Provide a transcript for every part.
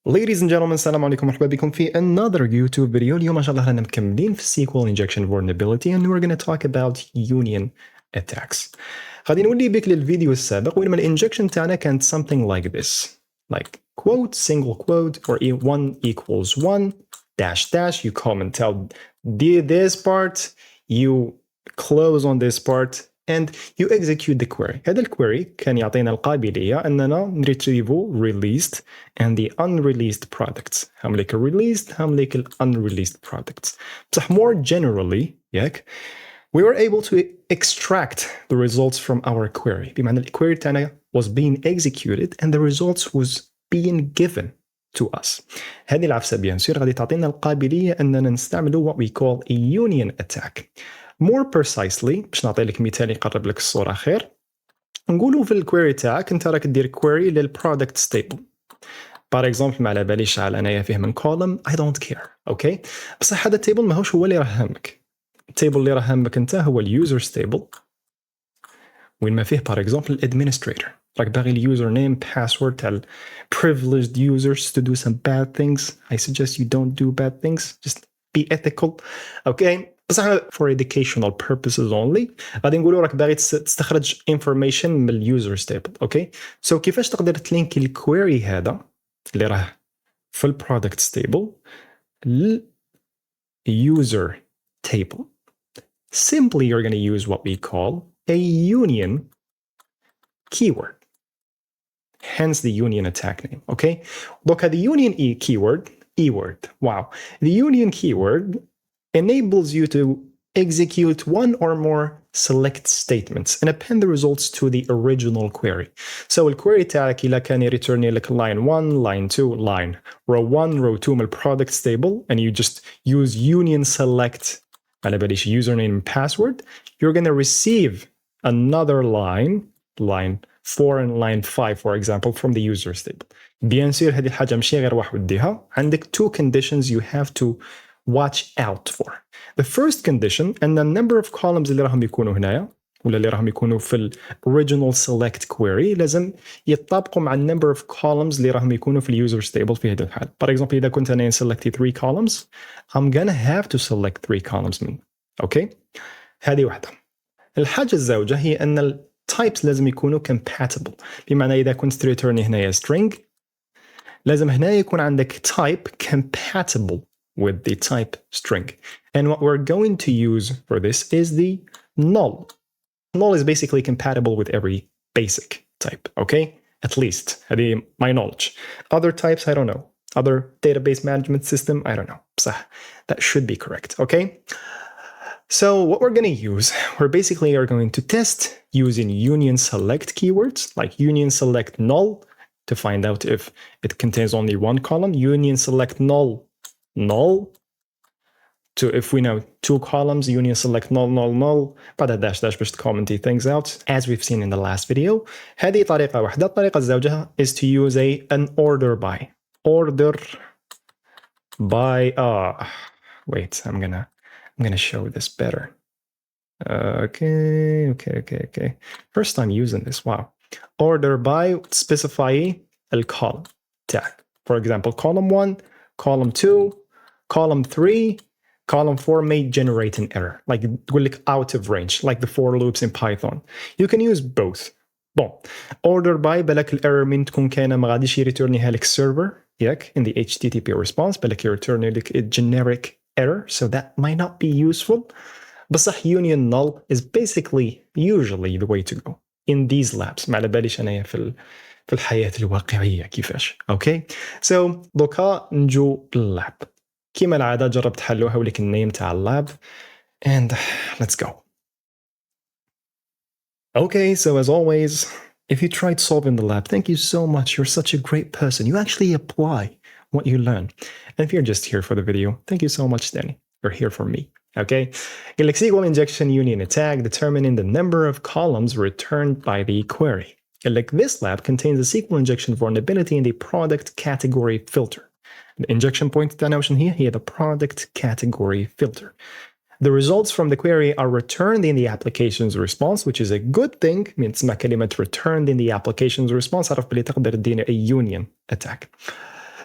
Ladies and gentlemen, السلام عليكم مرحبا بكم في another YouTube video. اليوم إن شاء الله رانا مكملين في SQL injection vulnerability and we're going to talk about union attacks. غادي نولي بك للفيديو السابق وين ما injection تاعنا كانت something like this, like quote, single quote, or 1 equals 1, dash dash, you comment out this part, you close on this part, and you execute the query. هذا الكويري كان يعطينا القابلية أننا retrieve released and the unreleased products. هامليك released هامليك unreleased products. بصح more generally ياك we were able to extract the results from our query. بمعنى الكويري تاعنا was being executed and the results was being given to us. هذه العفسة بيان سور غادي تعطينا القابلية أننا نستعملوا what we call a union attack. More precisely باش نعطي لك مثال يقرب لك الصورة خير، نقولوا في الكويري تاعك انت راك دير كويري للبرودكت ستيبل. بار اكزومبل ما على باليش شحال انايا فيه من كولم I don't care، اوكي؟ بصح هذا التيبل ماهوش هو اللي راه هامك. التيبل اللي راه هامك انت هو اليوزر ستيبل وين ما فيه بار اكزومبل الادمنستريتور. راك باغي اليوزر نيم باسورد تاع privileged users to do some bad things. I suggest you don't do bad things. Just be ethical. Okay? بصح for educational purposes only غادي نقولوا راك باغي تستخرج information من اليوزر ستيبل. اوكي سو كيفاش تقدر تلينكي الكويري هذا اللي راه في البرودكت ستيبل لليوزر table. Simply you're going to use what we call a union keyword, hence the union attack name. Okay, look at the union keyword. Wow, the union keyword enables you to execute one or more select statements and append the results to the original query. So الquery تاعك إلا كان يريتورني لك line 1, line 2, line row 1, row 2 من product stable and you just use union select على باليش username and password, you're going to receive another line 4 and line 5 for example from the user stable. بيان سور هذه الحاجة ماشي غير واحد وديها، عندك two conditions you have to watch out for. The first condition and the number of columns اللي راهم يكونوا هنايا ولا اللي راهم يكونوا في ال original select query لازم يتطابقوا مع number of columns اللي راهم يكونوا في اليوزر stable في هذا الحال. For example إذا كنت أنا select 3 columns I'm gonna have to select 3 columns من. أوكي هذه واحدة. الحاجة الزوجة هي أن ال types لازم يكونوا compatible. بمعنى إذا كنت تريتورني هنايا string لازم هنا يكون عندك type compatible with the type string. And what we're going to use for this is the null. Null is basically compatible with every basic type, okay? At least, هذه my knowledge. Other types, I don't know. Other database management system, I don't know. صح. That should be correct, okay? So what we're going to use, we're basically are going to test using union select keywords, like union select null to find out if it contains only one column, union select null to if we know 2 columns, union select null بعد dash باش commenting things out as we've seen in the last video. هذه طريقة واحدة. الطريقة الزوجة is to use an order by. Wait, I'm gonna show this better. Okay. First time using this, wow. Order by specify a column tag. For example, column 1, column 2, column 3, column 4 may generate an error, like out of range, like the for loops in Python. You can use both. Bon, order by بالك الerror من تكون كاينة ما غاديش يريتورنيها لك server ياك in the HTTP response بالك يريتورني لك a generic error, so that might not be useful. بصح union null is basically usually the way to go in these labs. ما على باليش أنايا في الحياة الواقعية كيفاش. اوكي سو دوكا نجو لللاب كيما العادة جربت حلوها ولك النيم تاع اللاب and let's go. Okay, so as always, if you tried solving the lab, thank you so much. You're such a great person. You actually apply what you learn. And if you're just here for the video, thank you so much, Danny. You're here for me. Okay? SQL injection union attack determining the number of columns returned by the query. Like this lab contains a SQL injection vulnerability in the product category filter. The injection point notion here, the product category filter. The results from the query are returned in the application's response, which is a good thing. means كلمة returned in the application's response عرف بلي تقدر تدير a union attack.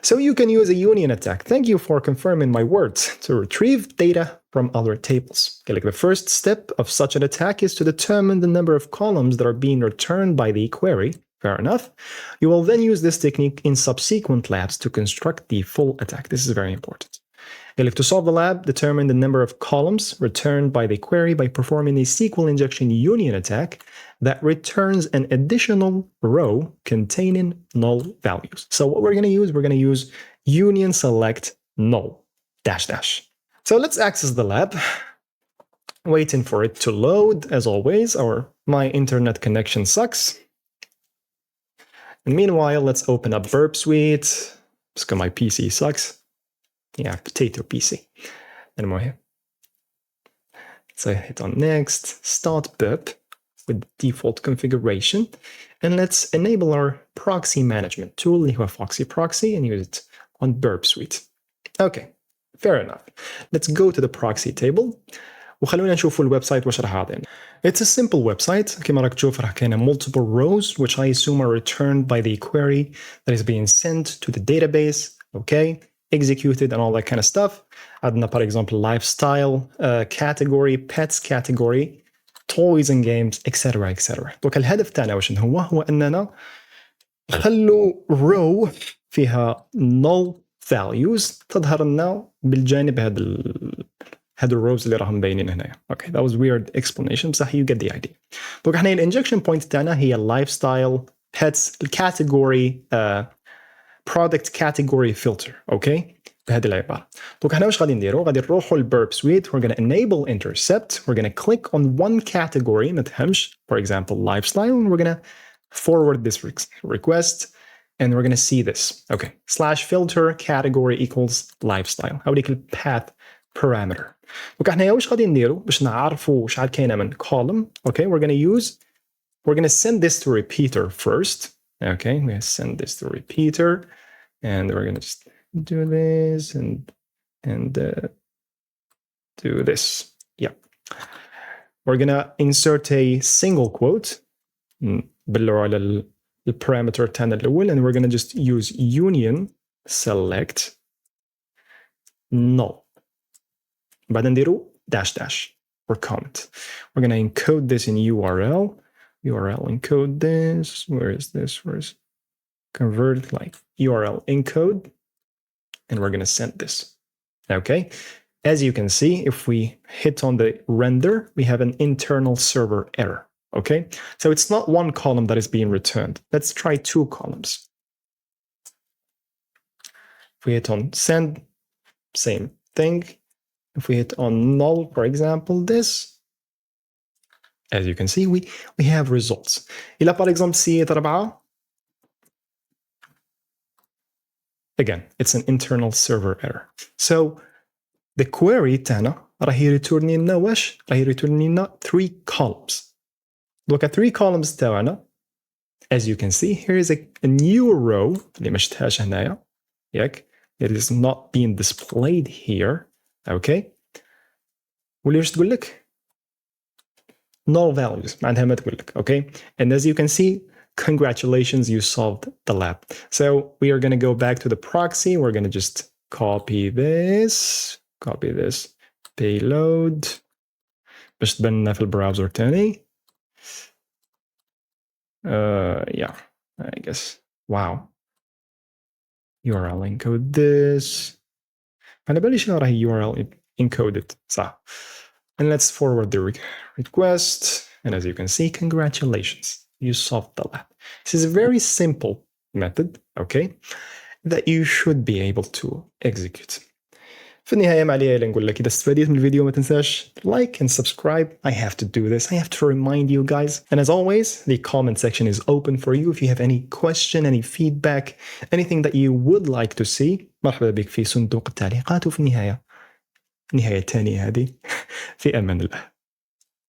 So you can use a union attack. Thank you for confirming my words. To retrieve data from other tables. Okay, like the first step of such an attack is to determine the number of columns that are being returned by the query. Fair enough. You will then use this technique in subsequent labs to construct the full attack. This is very important. Okay, to solve the lab, determine the number of columns returned by the query by performing a SQL injection union attack that returns an additional row containing null values. So what we're going to use union select null dash dash. So let's access the lab. Waiting for it to load, as always, or my internet connection sucks. And meanwhile, let's open up Burp Suite, because my PC sucks. Yeah, potato PC. And more here. So hit on next, start burp with default configuration. And let's enable our proxy management tool, اللي هو Foxy Proxy, and use it on Burp Suite. Okay, fair enough. Let's go to the proxy table. وخلونا نشوفوا الويب سايت واش راح عاطينا. It's a simple website. كما راك تشوف راح كاينه multiple rows which I assume are returned by the query that is being sent to the database. Okay, executed and all that kind of stuff. عندنا for example lifestyle category, pets category, toys and games, etc. etc. دوك الهدف تاعنا واش هو اننا نخلوا row فيها null values تظهر لنا بالجانب هاد الروز اللي راهم باينين هنايا. Okay, that was weird explanation بصح you get the idea. دوك احنا الانجكشن بوينت تاعنا هي lifestyle, pets, category, product category filter. Okay, بهذه العباره. دوك احنا واش غادي نديرو؟ غادي نروحوا للبرب سويت. We're going to enable intercept. We're going to click on one category ما تهمش, for example lifestyle, and we're going to forward this request and we're going to see this. Okay, /filter category equals lifestyle. هاوليك الباث parameter. دوك احنا واش غادي نديرو باش نعرفوا شحال كاينه من column. Okay, we're going to send this to repeater first. Okay, we're going to send this to repeater and we're going to just do this and do this. Yeah, we're going to insert a single quote باللو على البارامتر تاعنا الاول, and we're going to just use union select null. بعد نديرو dash dash or comment. We're going to encode this in URL encode this. Where is this? Where's convert like URL encode, and we're going to send this. Okay, as you can see, if we hit on the render, we have an internal server error. Okay, so it's not one column that is being returned. Let's try two columns. If we hit on send, same thing. If we hit on null, for example, this, as you can see, we have results. إلا par exemple سي 4, again, it's an internal server error. So the query تاعنا راح يريتورني لنا واش؟ راح يريتورني لنا 3 columns. Look at 3 columns تاعنا. As you can see, here is a new row اللي ما شفتهاش هنايا. ياك؟ It is not being displayed here. Okay. واللي واش تقول لك؟ null values. ما عندها ما تقول لك. Okay. And as you can see, congratulations, you solved the lab. So we are going to go back to the proxy. We're going to just copy this, payload. باش تبان لنا في البراوزر تاني. Yeah, I guess. Wow. URL encode this. أنا بالي شنو راهي URL encoded. صح. And let's forward the request. And as you can see, congratulations, you solved the lab. This is a very simple method, okay, that you should be able to execute. في النهاية ما عليا إلا نقول لك إذا استفديت من الفيديو ما تنساش like and subscribe. I have to do this. I have to remind you guys. And as always, the comment section is open for you. If you have any question, any feedback, anything that you would like to see, مرحبا بك في صندوق التعليقات. وفي النهاية التانية هذه في أمان الله.